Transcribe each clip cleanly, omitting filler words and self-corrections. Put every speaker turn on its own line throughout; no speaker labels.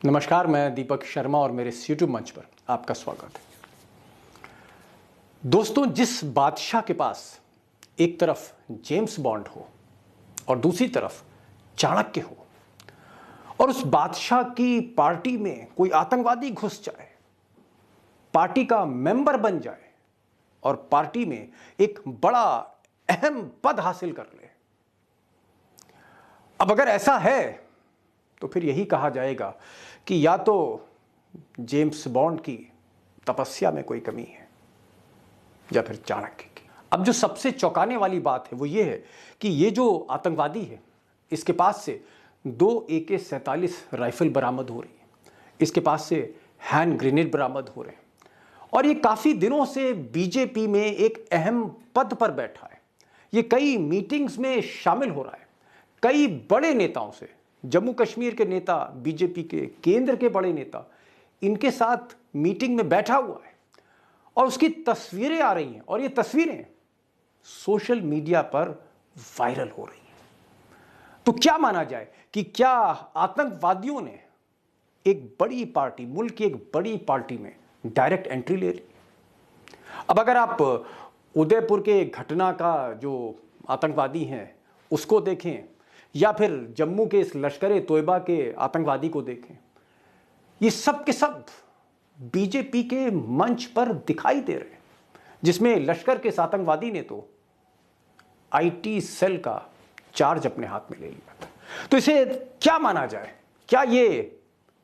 नमस्कार, मैं दीपक शर्मा और मेरे इस यूट्यूब मंच पर आपका स्वागत है। दोस्तों, जिस बादशाह के पास एक तरफ जेम्स बॉन्ड हो और दूसरी तरफ चाणक्य हो और उस बादशाह की पार्टी में कोई आतंकवादी घुस जाए, पार्टी का मेंबर बन जाए और पार्टी में एक बड़ा अहम पद हासिल कर ले, अब अगर ऐसा है तो फिर यही कहा जाएगा कि या तो जेम्स बॉन्ड की तपस्या में कोई कमी है या फिर चाणक्य की। अब जो सबसे चौंकाने वाली बात है वो ये है कि ये जो आतंकवादी है, इसके पास से 2 AK-47 राइफल बरामद हो रही है, इसके पास से हैंड ग्रेनेड बरामद हो रहे हैं और ये काफ़ी दिनों से बीजेपी में एक अहम पद पर बैठा है। ये कई मीटिंग्स में शामिल हो रहा है, कई बड़े नेताओं से, जम्मू कश्मीर के नेता, बीजेपी के केंद्र के बड़े नेता, इनके साथ मीटिंग में बैठा हुआ है और उसकी तस्वीरें आ रही हैं और ये तस्वीरें सोशल मीडिया पर वायरल हो रही हैं। तो क्या माना जाए कि क्या आतंकवादियों ने एक बड़ी पार्टी, मुल्क की एक बड़ी पार्टी में डायरेक्ट एंट्री ले ली? अब अगर आप उदयपुर के घटना का जो आतंकवादी हैं उसको देखें या फिर जम्मू के इस लश्कर-ए-तोयबा के आतंकवादी को देखें, ये सब के सब बीजेपी के मंच पर दिखाई दे रहे हैं, जिसमें लश्कर के इस आतंकवादी ने तो IT सेल का चार्ज अपने हाथ में ले लिया था। तो इसे क्या माना जाए? क्या ये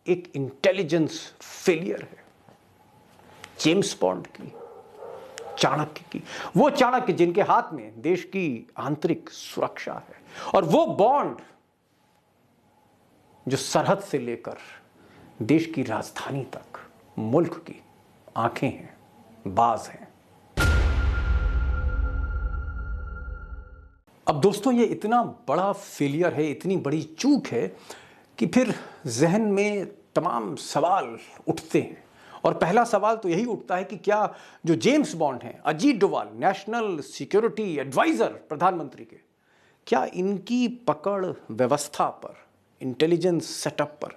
एक इंटेलिजेंस फेलियर है जेम्स बॉन्ड की, चाणक्य की? वो चाणक्य जिनके हाथ में देश की आंतरिक सुरक्षा है और वो बॉन्ड जो सरहद से लेकर देश की राजधानी तक मुल्क की आंखें हैं, बाज हैं। अब दोस्तों, ये इतना बड़ा फेलियर है, इतनी बड़ी चूक है कि फिर जहन में तमाम सवाल उठते हैं और पहला सवाल तो यही उठता है कि क्या जो जेम्स बॉन्ड हैं, Ajit Doval, national security adviser प्रधानमंत्री के, क्या इनकी पकड़ व्यवस्था पर, इंटेलिजेंस सेटअप पर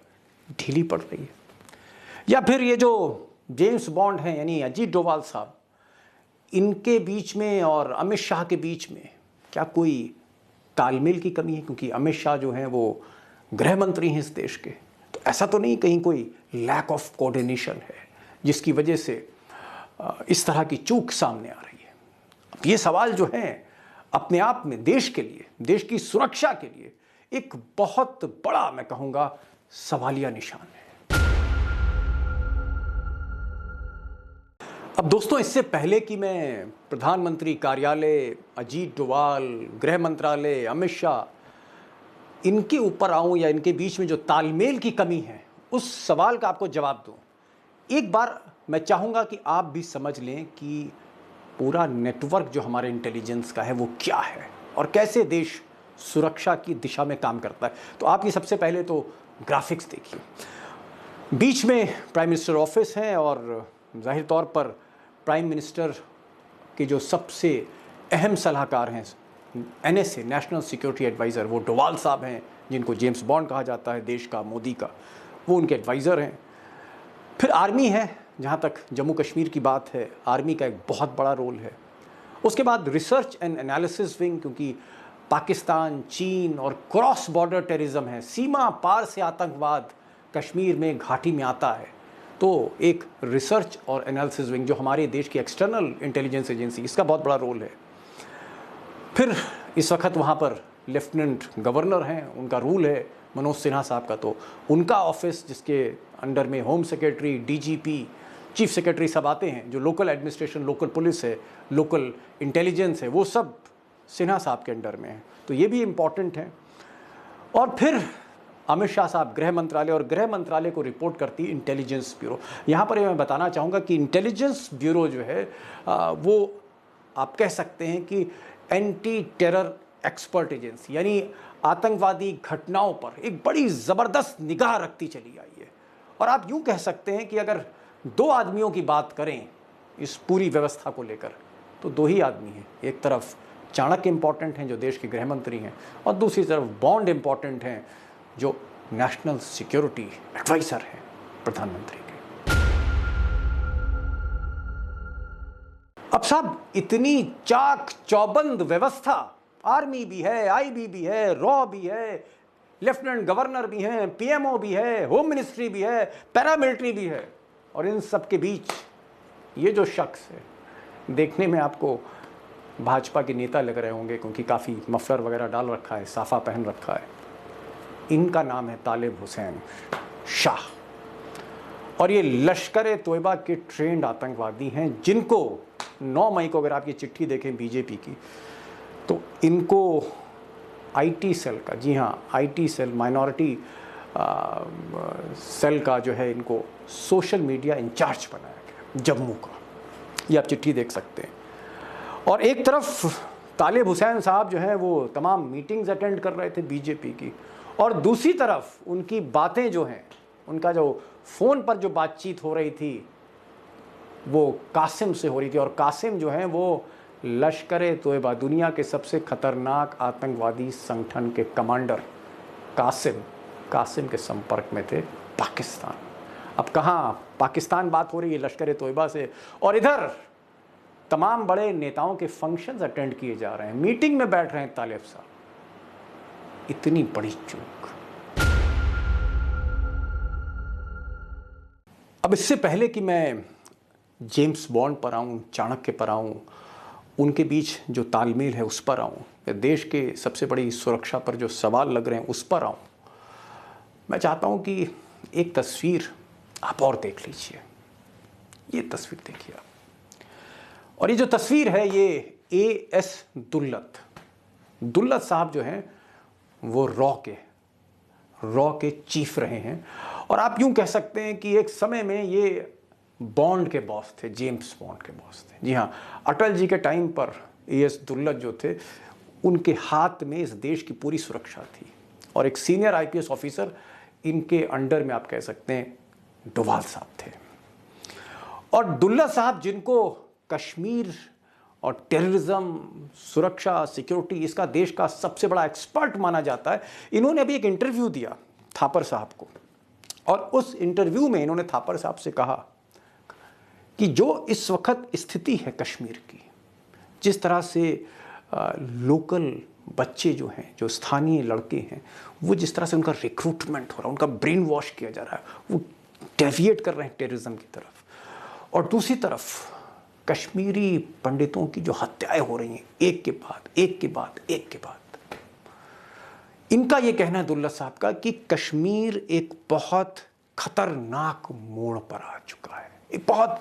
ढीली पड़ रही है? या फिर ये जो जेम्स बॉन्ड हैं यानी अजीत डोभाल साहब, इनके बीच में और अमित शाह के बीच में क्या कोई तालमेल की कमी है? क्योंकि अमित शाह जो हैं वो गृह मंत्री हैं इस देश के, तो ऐसा तो नहीं कहीं कोई लैक ऑफ कोऑर्डिनेशन है जिसकी वजह से इस तरह की चूक सामने आ रही है? अब ये सवाल जो हैं अपने आप में देश के लिए, देश की सुरक्षा के लिए एक बहुत बड़ा, मैं कहूंगा, सवालिया निशान है। अब दोस्तों, इससे पहले कि मैं प्रधानमंत्री कार्यालय, अजीत डोभाल, गृह मंत्रालय, अमित शाह, इनके ऊपर आऊं या इनके बीच में जो तालमेल की कमी है उस सवाल का आपको जवाब दूं, एक बार मैं चाहूंगा कि आप भी समझ लें कि पूरा नेटवर्क जो हमारे इंटेलिजेंस का है वो क्या है और कैसे देश सुरक्षा की दिशा में काम करता है। तो आप ये सबसे पहले तो ग्राफिक्स देखिए। बीच में प्राइम मिनिस्टर ऑफिस है और जाहिर तौर पर प्राइम मिनिस्टर के जो सबसे अहम सलाहकार हैं, NSA, नेशनल सिक्योरिटी एडवाइज़र, वो डोभाल साहब हैं, जिनको जेम्स बॉन्ड कहा जाता है देश का, मोदी का, वो उनके एडवाइज़र हैं। फिर आर्मी है, जहाँ तक जम्मू कश्मीर की बात है, आर्मी का एक बहुत बड़ा रोल है। उसके बाद रिसर्च एंड एनालिसिस विंग, क्योंकि पाकिस्तान, चीन और क्रॉस बॉर्डर टेररिज्म है, सीमा पार से आतंकवाद कश्मीर में, घाटी में आता है, तो एक रिसर्च और एनालिसिस विंग जो हमारे देश की एक्सटर्नल इंटेलिजेंस एजेंसी, इसका बहुत बड़ा रोल है। फिर इस वक्त वहाँ पर लेफ्टिनेंट गवर्नर हैं, उनका रूल है, मनोज सिन्हा साहब का, तो उनका ऑफिस जिसके अंडर में home secretary, DGP, chief secretary सब आते हैं, जो लोकल एडमिनिस्ट्रेशन, लोकल पुलिस है, लोकल इंटेलिजेंस है, वो सब सिन्हा साहब के अंडर में है, तो ये भी इम्पॉर्टेंट है। और फिर अमित शाह साहब गृह मंत्रालय, और गृह मंत्रालय को रिपोर्ट करती है इंटेलिजेंस ब्यूरो। यहाँ पर मैं बताना चाहूँगा कि इंटेलिजेंस ब्यूरो जो है वो आप कह सकते हैं कि एंटी टेरर एक्सपर्ट एजेंसी, यानी आतंकवादी घटनाओं पर एक बड़ी ज़बरदस्त निगाह रखती चली आई है। और आप यूँ कह सकते हैं कि अगर 2 आदमियों की बात करें इस पूरी व्यवस्था को लेकर, तो 2 ही आदमी हैं। एक तरफ चाणक्य इम्पॉर्टेंट हैं जो देश के गृह मंत्री हैं, और दूसरी तरफ बॉन्ड इम्पॉर्टेंट हैं जो नेशनल सिक्योरिटी एडवाइजर हैं प्रधानमंत्री के। अब साहब इतनी चाक चौबंद व्यवस्था, आर्मी भी है, आईबी भी है, रॉ भी है, लेफ्टिनेंट गवर्नर भी हैं, पीएमओ भी है, होम मिनिस्ट्री भी है, पैरामिलिट्री भी है, और इन सब के बीच ये जो शख्स है, देखने में आपको भाजपा के नेता लग रहे होंगे क्योंकि काफ़ी मफलर वगैरह डाल रखा है, साफा पहन रखा है। इनका नाम है तालिब हुसैन शाह, और ये लश्कर तोयबा के ट्रेंड आतंकवादी हैं, जिनको 9 मई को अगर आप ये चिट्ठी देखें बीजेपी की, तो इनको आईटी सेल का, जी हाँ आईटी सेल, माइनॉरिटी सेल का जो है इनको सोशल मीडिया इंचार्ज बनाया गया जम्मू का। ये आप चिट्ठी देख सकते हैं। और एक तरफ तालिब हुसैन साहब जो हैं वो तमाम मीटिंग्स अटेंड कर रहे थे बीजेपी की, और दूसरी तरफ उनकी बातें जो हैं, उनका जो फ़ोन पर जो बातचीत हो रही थी वो कासिम से हो रही थी, और कासिम जो हैं वो लश्कर तोयबा, दुनिया के सबसे खतरनाक आतंकवादी संगठन के कमांडर कासिम के संपर्क में थे पाकिस्तान। अब कहाँ पाकिस्तान बात हो रही है लश्कर तोयबा से, और इधर तमाम बड़े नेताओं के फंक्शंस अटेंड किए जा रहे हैं, मीटिंग में बैठ रहे हैं तालिब साहब। इतनी बड़ी चूक। अब इससे पहले कि मैं जेम्स बॉन्ड पर आऊं, चाणक्य पर आऊं, उनके बीच जो तालमेल है उस पर आऊं, या देश के सबसे बड़ी सुरक्षा पर जो सवाल लग रहे हैं उस पर आऊं, मैं चाहता हूं कि एक तस्वीर आप और देख लीजिए। ये तस्वीर देखिए आप, और ये जो तस्वीर है ये AS दुल्लत साहब जो हैं वो रॉ के चीफ रहे हैं, और आप यूं कह सकते हैं कि एक समय में ये बॉन्ड के बॉस थे, जेम्स बॉन्ड के बॉस थे। जी हाँ, अटल जी के टाइम पर AS दुल्लत जो थे, उनके हाथ में इस देश की पूरी सुरक्षा थी, और एक सीनियर IPS ऑफिसर इनके अंडर में आप कह सकते हैं डोभाल साहब थे। और दुल्लत साहब, जिनको कश्मीर और टेररिज्म, सुरक्षा, सिक्योरिटी, इसका देश का सबसे बड़ा एक्सपर्ट माना जाता है, इन्होंने अभी एक इंटरव्यू दिया थापर साहब को, और उस इंटरव्यू में इन्होंने थापर साहब से कहा कि जो इस वक्त स्थिति है कश्मीर की, जिस तरह से लोकल बच्चे जो हैं, जो स्थानीय लड़के हैं, वो जिस तरह से उनका रिक्रूटमेंट हो रहा है, उनका ब्रेन वॉश किया जा रहा है, वो डेविएट कर रहे हैं टेररिज्म की तरफ, और दूसरी तरफ कश्मीरी पंडितों की जो हत्याएं हो रही हैं एक के बाद। इनका ये कहना है दुल्लत साहब का कि कश्मीर एक बहुत खतरनाक मोड़ पर आ चुका है, एक बहुत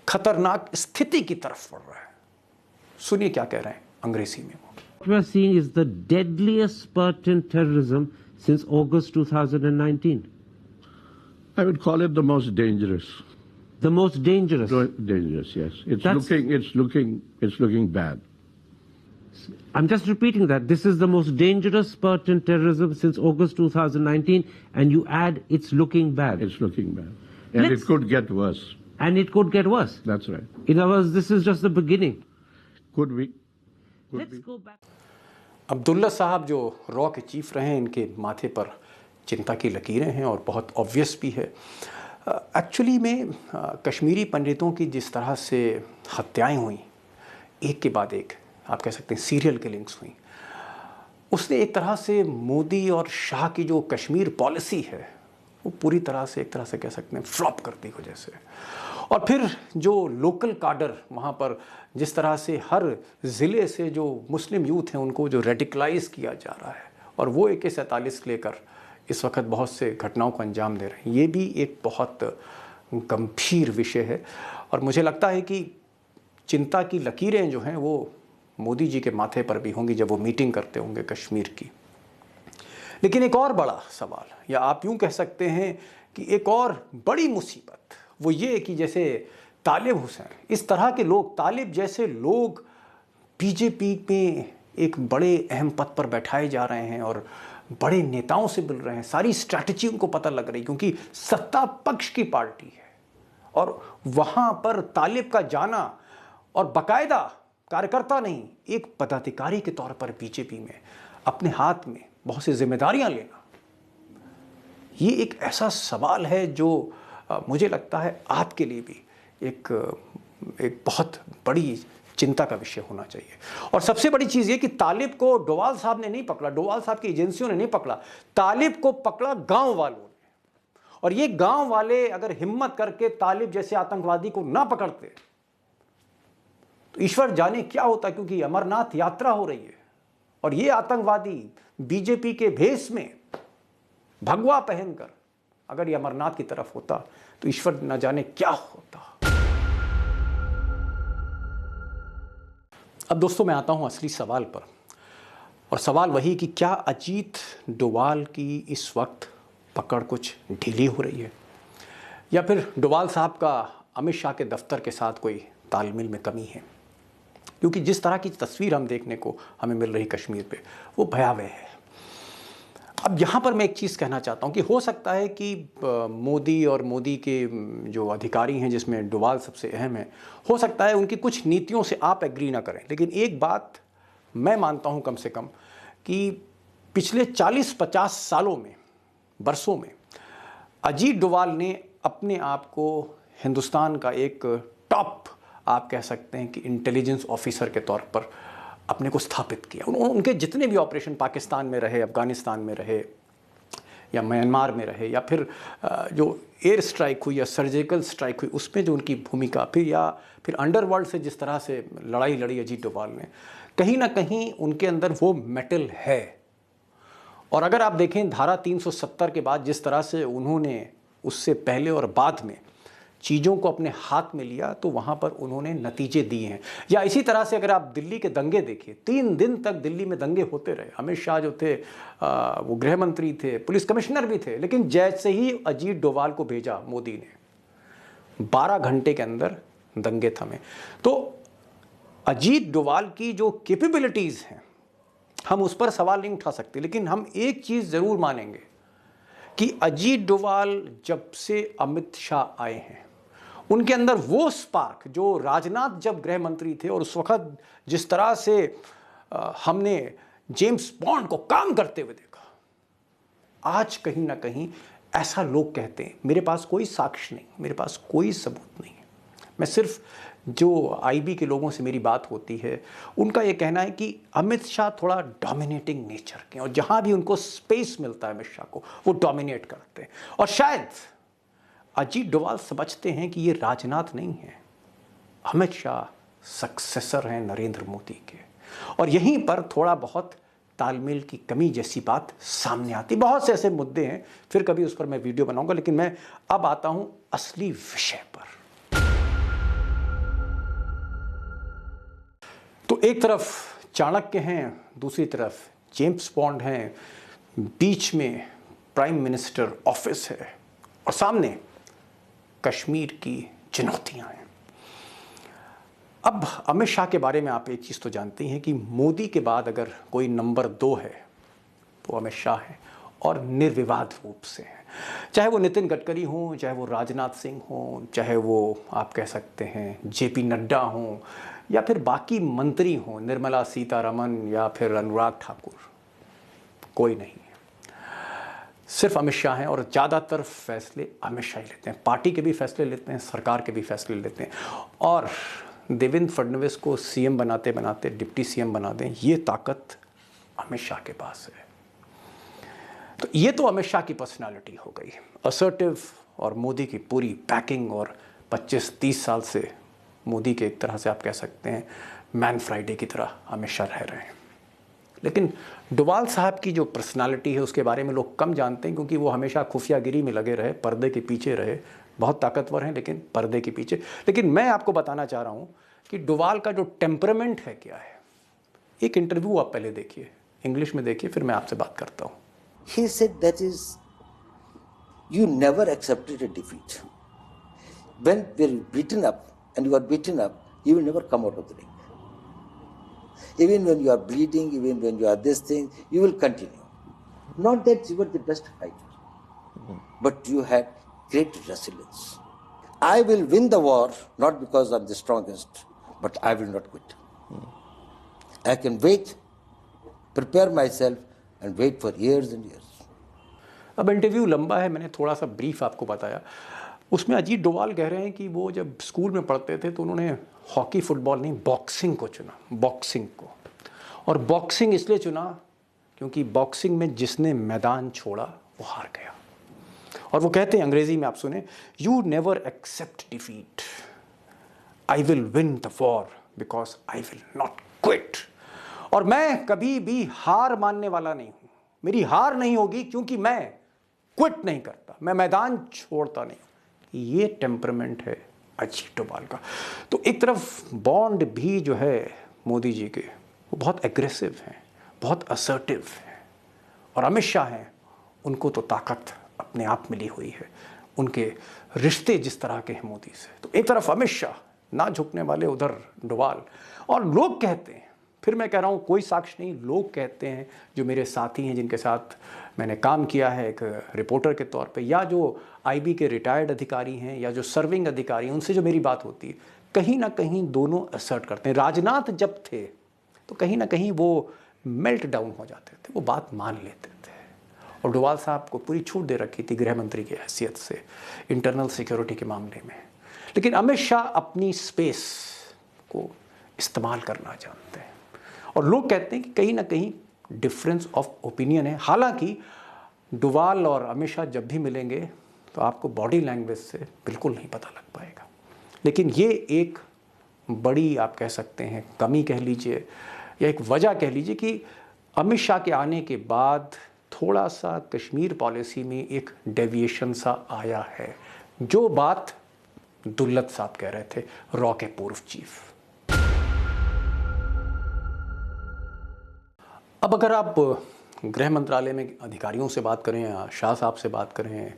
खतरनाक स्थिति की तरफ बढ़ रहा है। सुनिए क्या कह रहे हैं अंग्रेजी में वो।
What we are seeing is the deadliest spurt in terrorism since August 2019.
I would call it the most dangerous.
The most dangerous.
Dangerous, yes. It's looking bad.
I'm just repeating that. This is the most dangerous spurt in terrorism since August 2019, and you add it's looking bad.
It's looking bad. And it could get worse.
And it could get worse.
That's right.
In other words, this is just the beginning.
Could be.
Let's go back.
अब दुल्लत साहब जो raw के chief रहे हैं, इनके माथे पर चिंता की लकीरें हैं, और बहुत ऑब्वियस भी है। एक्चुअली में कश्मीरी पंडितों की जिस तरह से हत्याएं हुई, एक के बाद एक, आप कह सकते हैं सीरियल किलिंग्स हुई, उसने एक तरह से मोदी और शाह की जो कश्मीर पॉलिसी है वो पूरी तरह से, एक तरह से कह सकते हैं फ्लॉप कर दी वजह से। और फिर जो लोकल काडर वहाँ पर, जिस तरह से हर ज़िले से जो मुस्लिम यूथ हैं उनको जो रेडिकलाइज किया जा रहा है, और वो AK-47 लेकर इस वक्त बहुत से घटनाओं को अंजाम दे रहे हैं, ये भी एक बहुत गंभीर विषय है। और मुझे लगता है कि चिंता की लकीरें जो हैं वो मोदी जी के माथे पर भी होंगी जब वो मीटिंग करते होंगे कश्मीर की। लेकिन एक और बड़ा सवाल, या आप यूं कह सकते हैं कि एक और बड़ी मुसीबत, वो ये है कि जैसे तालिब हुसैन, इस तरह के लोग, तालिब जैसे लोग बीजेपी में एक बड़े अहम पद पर बैठाए जा रहे हैं और बड़े नेताओं से मिल रहे हैं, सारी स्ट्रैटेजी उनको पता लग रही, क्योंकि सत्ता पक्ष की पार्टी है, और वहाँ पर तालिब का जाना, और बाकायदा कार्यकर्ता नहीं, एक पदाधिकारी के तौर पर बीजेपी में अपने हाथ में बहुत सी जिम्मेदारियां लेना, ये एक ऐसा सवाल है जो मुझे लगता है आपके लिए भी एक बहुत बड़ी चिंता का विषय होना चाहिए। और सबसे बड़ी चीज़ ये कि तालिब को डोवाल साहब ने नहीं पकड़ा, डोवाल साहब की एजेंसियों ने नहीं पकड़ा, तालिब को पकड़ा गांव वालों ने। और ये गांव वाले अगर हिम्मत करके तालिब जैसे आतंकवादी को ना पकड़ते तो ईश्वर जाने क्या होता, क्योंकि अमरनाथ यात्रा हो रही है और ये आतंकवादी बीजेपी के भेष में भगवा पहनकर अगर ये अमरनाथ की तरफ होता तो ईश्वर न जाने क्या होता। अब दोस्तों मैं आता हूं असली सवाल पर, और सवाल वही कि क्या अजीत डोवाल की इस वक्त पकड़ कुछ ढीली हो रही है, या फिर डोवाल साहब का अमित शाह के दफ्तर के साथ कोई तालमेल में कमी है। क्योंकि जिस तरह की तस्वीर हम देखने को हमें मिल रही कश्मीर पे वो भयावह है। अब यहाँ पर मैं एक चीज़ कहना चाहता हूँ कि हो सकता है कि मोदी और मोदी के जो अधिकारी हैं, जिसमें डोवाल सबसे अहम है, हो सकता है उनकी कुछ नीतियों से आप एग्री ना करें, लेकिन एक बात मैं मानता हूँ कम से कम कि पिछले 40-50 सालों में, बरसों में अजीत डोवाल ने अपने आप को हिंदुस्तान का एक टॉप, आप कह सकते हैं कि इंटेलिजेंस ऑफिसर के तौर पर अपने को स्थापित किया। उनके जितने भी ऑपरेशन पाकिस्तान में रहे, अफ़गानिस्तान में रहे, या म्यांमार में रहे, या फिर जो एयर स्ट्राइक हुई या सर्जिकल स्ट्राइक हुई उसमें जो उनकी भूमिका, फिर अंडरवर्ल्ड से जिस तरह से लड़ाई लड़ी अजीत डोवाल ने, कहीं ना कहीं उनके अंदर वो मेटल है। और अगर आप देखें धारा 370 के बाद जिस तरह से उन्होंने उससे पहले और बाद में चीज़ों को अपने हाथ में लिया, तो वहाँ पर उन्होंने नतीजे दिए हैं। या इसी तरह से अगर आप दिल्ली के दंगे देखिए, 3 दिन तक दिल्ली में दंगे होते रहे। अमित शाह जो थे वो गृह मंत्री थे, पुलिस कमिश्नर भी थे, लेकिन जैसे ही अजीत डोवाल को भेजा मोदी ने, 12 घंटे के अंदर दंगे थमे। तो अजीत डोवाल की जो कैपेबिलिटीज़ हैं हम उस पर सवाल नहीं उठा सकते, लेकिन हम एक चीज़ ज़रूर मानेंगे कि अजीत डोवाल जब से अमित शाह आए हैं, उनके अंदर वो स्पार्क जो राजनाथ जब गृह मंत्री थे और उस वक्त जिस तरह से हमने जेम्स बॉन्ड को काम करते हुए देखा, आज कहीं ना कहीं ऐसा लोग कहते हैं। मेरे पास कोई साक्ष्य नहीं, मेरे पास कोई सबूत नहीं है, मैं सिर्फ जो आईबी के लोगों से मेरी बात होती है उनका ये कहना है कि अमित शाह थोड़ा डोमिनेटिंग नेचर के, और जहाँ भी उनको स्पेस मिलता है अमित शाह को वो डोमिनेट करते हैं। और शायद अजीत डोवाल समझते हैं कि ये राजनाथ नहीं है, अमित शाह सक्सेसर हैं नरेंद्र मोदी के, और यहीं पर थोड़ा बहुत तालमेल की कमी जैसी बात सामने आती। बहुत से ऐसे मुद्दे हैं, फिर कभी उस पर मैं वीडियो बनाऊंगा, लेकिन मैं अब आता हूं असली विषय पर। तो एक तरफ चाणक्य हैं, दूसरी तरफ जेम्स बॉन्ड हैं, बीच में प्राइम मिनिस्टर ऑफिस है, और सामने कश्मीर की चुनौतियां हैं। अब अमित शाह के बारे में आप एक चीज़ तो जानते हैं कि मोदी के बाद अगर कोई नंबर 2 है तो अमित शाह है, और निर्विवाद रूप से है। चाहे वो नितिन गडकरी हों, चाहे वो राजनाथ सिंह हों, चाहे वो आप कह सकते हैं जेपी नड्डा हों, या फिर बाकी मंत्री हों, निर्मला सीतारमन या फिर अनुराग ठाकुर, कोई नहीं है, सिर्फ अमित शाह हैं। और ज़्यादातर फैसले अमित शाह ही लेते हैं, पार्टी के भी फैसले लेते हैं, सरकार के भी फैसले लेते हैं। और देवेंद्र फडणवीस को सीएम बनाते बनाते डिप्टी सीएम बना दें, ये ताकत अमित शाह के पास है। तो ये तो अमित शाह की पर्सनालिटी हो गई, असर्टिव, और मोदी की पूरी बैकिंग, और 25-30 साल से मोदी के एक तरह से आप कह सकते हैं मैन फ्राइडे की तरह अमित शाह रह रहे हैं। लेकिन डोवाल साहब की जो पर्सनालिटी है उसके बारे में लोग कम जानते हैं, क्योंकि वो हमेशा खुफियागिरी में लगे रहे, पर्दे के पीछे रहे, बहुत ताकतवर हैं लेकिन पर्दे के पीछे। लेकिन मैं आपको बताना चाह रहा हूँ कि डोवाल का जो टेम्परामेंट है क्या है। एक इंटरव्यू आप पहले देखिए, इंग्लिश में देखिए, फिर मैं आपसे बात करता हूँ।
He said that is, you never accepted a defeat. When you're beaten up and you are beaten up, you will never come out of the ring. Even when you are bleeding, even when you are this thing, you will continue. Not that you were the best fighter, but you had great resilience. I will win the war, not because I'm the strongest, but I will not quit. I can wait, prepare myself, and wait for years and years.
अब interview लंबा है, मैंने थोड़ा सा brief आपको बताया। उसमें अजीत डोभाल कह रहे हैं कि वो जब स्कूल में पढ़ते थे तो उन्होंने हॉकी फुटबॉल नहीं, बॉक्सिंग को चुना, बॉक्सिंग को। और बॉक्सिंग इसलिए चुना क्योंकि बॉक्सिंग में जिसने मैदान छोड़ा वो हार गया। और वो कहते हैं अंग्रेजी में, आप सुने, you never accept defeat, I will win the war because I will not quit. और मैं कभी भी हार मानने वाला नहीं हूं, मेरी हार नहीं होगी क्योंकि मैं क्विट नहीं करता, मैं मैदान छोड़ता नहीं। ये टेम्परामेंट है अजीत डोभाल का। तो एक तरफ बॉन्ड भी जो है मोदी जी के, वो बहुत एग्रेसिव हैं, बहुत असर्टिव हैं, और अमित शाह हैं, उनको तो ताकत अपने आप मिली हुई है, उनके रिश्ते जिस तरह के हैं मोदी से। तो एक तरफ अमित शाह ना झुकने वाले, उधर डोभाल। और लोग कहते हैं, फिर मैं कह रहा हूँ कोई साक्ष्य नहीं, लोग कहते हैं जो मेरे साथी हैं, जिनके साथ मैंने काम किया है एक रिपोर्टर के तौर पे, या जो आईबी के रिटायर्ड अधिकारी हैं, या जो सर्विंग अधिकारी हैं, उनसे जो मेरी बात होती है, कहीं ना कहीं दोनों असर्ट करते हैं। राजनाथ जब थे तो कहीं ना कहीं वो मेल्ट डाउन हो जाते थे, वो बात मान लेते थे। और डोभाल साहब को पूरी छूट दे रखी थी गृह मंत्री की हैसियत से इंटरनल सिक्योरिटी के मामले में। लेकिन अमित शाह अपनी स्पेस को इस्तेमाल करना जानते हैं, और लोग कहते हैं कि कहीं ना कहीं डिफरेंस ऑफ ओपिनियन है। हालांकि डोभाल और अमित शाह जब भी मिलेंगे तो आपको बॉडी लैंग्वेज से बिल्कुल नहीं पता लग पाएगा। लेकिन ये एक बड़ी, आप कह सकते हैं, कमी कह लीजिए, या एक वजह कह लीजिए कि अमित शाह के आने के बाद थोड़ा सा कश्मीर पॉलिसी में एक डेविएशन सा आया है, जो बात दुल्लत साहब कह रहे थे, रॉ के पूर्व चीफ। अब अगर आप गृह मंत्रालय में अधिकारियों से बात करें, या शाह साहब से बात करें,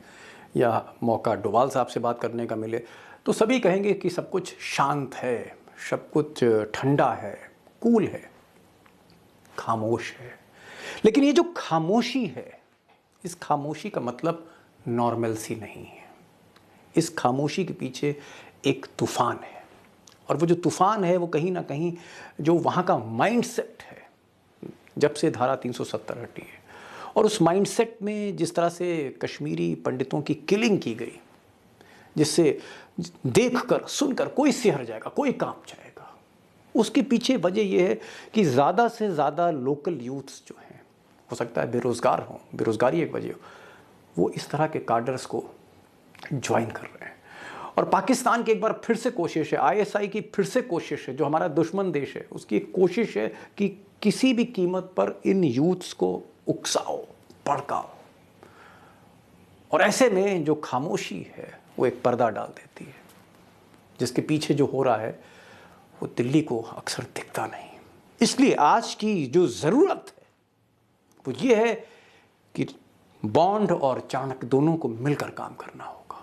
या मौका डोभाल साहब से बात करने का मिले, तो सभी कहेंगे कि सब कुछ शांत है, सब कुछ ठंडा है, कूल है, खामोश है। लेकिन ये जो खामोशी है, इस खामोशी का मतलब नॉर्मलसी नहीं है। इस खामोशी के पीछे एक तूफान है, और वो जो तूफान है वो कहीं ना कहीं जो वहाँ का माइंडसेट है, जब से धारा 370 हटी है, और उस माइंडसेट में जिस तरह से कश्मीरी पंडितों की किलिंग की गई, जिससे देखकर सुनकर कोई सिहर जाएगा, कोई कांप जाएगा, उसके पीछे वजह यह है कि ज़्यादा से ज़्यादा लोकल यूथ्स जो हैं, हो सकता है बेरोज़गार हों, बेरोज़गारी एक वजह हो, वो इस तरह के कार्डर्स को ज्वाइन कर रहे हैं। और पाकिस्तान की एक बार फिर से कोशिश है, आईएसआई की फिर से कोशिश है, जो हमारा दुश्मन देश है, उसकी एक कोशिश है कि किसी भी कीमत पर इन यूथ्स को उकसाओ, भड़काओ। और ऐसे में जो खामोशी है वो एक पर्दा डाल देती है, जिसके पीछे जो हो रहा है वो दिल्ली को अक्सर दिखता नहीं। इसलिए आज की जो ज़रूरत है वो ये है कि बॉन्ड और चाणक्य दोनों को मिलकर काम करना होगा,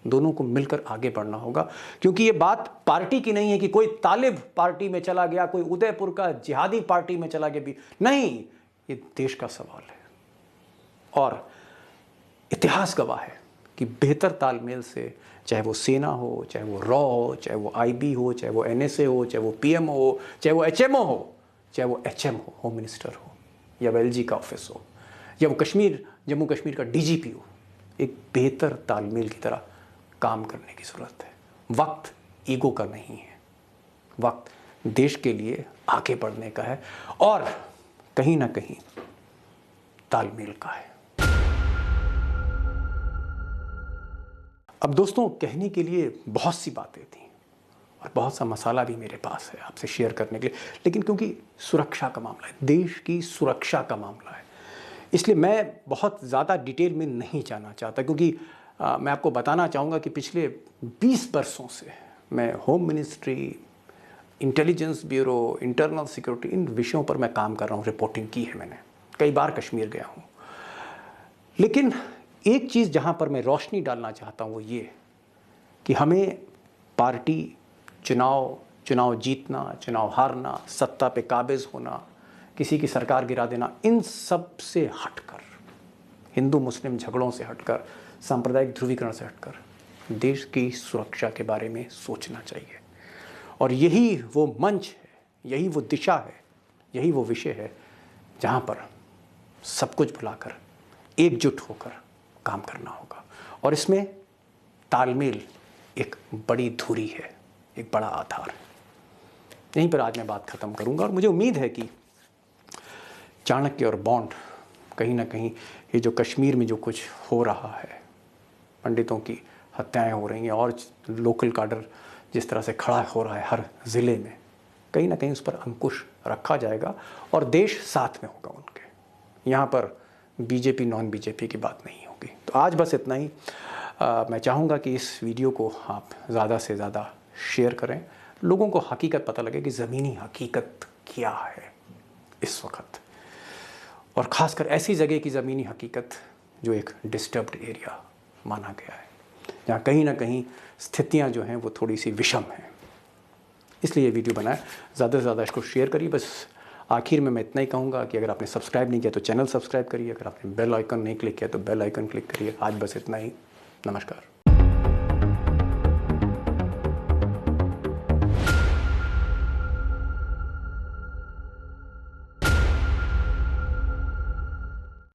दोनों को मिलकर आगे बढ़ना होगा। क्योंकि ये बात पार्टी की नहीं है कि कोई तालिब पार्टी में चला गया, कोई उदयपुर का जिहादी पार्टी में चला गया, भी नहीं, ये देश का सवाल है। और इतिहास गवाह है कि बेहतर तालमेल से, चाहे वो सेना हो, चाहे वो रॉ हो, चाहे वो आईबी हो, चाहे वो एनएसए हो, चाहे वो पीएमओ हो, चाहे वो एचएमओ हो, चाहे वो एचएम हो, होम मिनिस्टर हो, या वो एलजी का ऑफिस हो, या वो जम्मू कश्मीर का डीजीपी हो, एक बेहतर तालमेल की तरह काम करने की ज़रूरत है। वक्त ईगो का नहीं है, वक्त देश के लिए आगे बढ़ने का है, और कहीं ना कहीं तालमेल का है। अब दोस्तों, कहने के लिए बहुत सी बातें थी और बहुत सा मसाला भी मेरे पास है आपसे शेयर करने के लिए, लेकिन क्योंकि सुरक्षा का मामला है, देश की सुरक्षा का मामला है, इसलिए मैं बहुत ज़्यादा डिटेल में नहीं जाना चाहता। क्योंकि मैं आपको बताना चाहूँगा कि पिछले 20 वर्षों से मैं home ministry, intelligence bureau, internal security, इन विषयों पर मैं काम कर रहा हूँ, रिपोर्टिंग की है मैंने, कई बार कश्मीर गया हूँ। लेकिन एक चीज़ जहाँ पर मैं रोशनी डालना चाहता हूँ वो ये कि हमें पार्टी, चुनाव जीतना, चुनाव हारना, सत्ता पे काबिज होना, किसी की सरकार गिरा देना, इन सब से हटकर, हिंदू मुस्लिम झगड़ों से हटकर, सांप्रदायिक ध्रुवीकरण से हटकर देश की सुरक्षा के बारे में सोचना चाहिए। और यही वो मंच है, यही वो दिशा है, यही वो विषय है जहाँ पर सब कुछ भुलाकर, एकजुट होकर काम करना होगा। और इसमें तालमेल एक बड़ी धुरी है, एक बड़ा आधार है। यहीं पर आज मैं बात ख़त्म करूंगा और मुझे उम्मीद है कि चाणक्य और बॉन्ड कहीं ना कहीं ये जो कश्मीर में जो कुछ हो रहा है, पंडितों की हत्याएं हो रही हैं और लोकल काडर जिस तरह से खड़ा हो रहा है हर ज़िले में, कहीं ना कहीं उस पर अंकुश रखा जाएगा और देश साथ में होगा उनके। यहाँ पर बीजेपी नॉन बीजेपी की बात नहीं होगी। तो आज बस इतना ही। मैं चाहूँगा कि इस वीडियो को आप ज़्यादा से ज़्यादा शेयर करें, लोगों को हकीकत पता लगे कि ज़मीनी हकीकत क्या है इस वक्त, और ख़ासकर ऐसी जगह की ज़मीनी हकीकत जो एक डिस्टर्ब्ड एरिया माना गया है, जहाँ कहीं ना कहीं स्थितियाँ जो हैं वो थोड़ी सी विषम हैं। इसलिए ये वीडियो बनाया। ज़्यादा से ज़्यादा इसको शेयर करिए। बस आखिर में मैं इतना ही कहूँगा कि अगर आपने सब्सक्राइब नहीं किया तो चैनल सब्सक्राइब करिए, अगर आपने बेल आइकन नहीं क्लिक किया तो बेल आइकन क्लिक करिए। आज बस इतना ही। नमस्कार।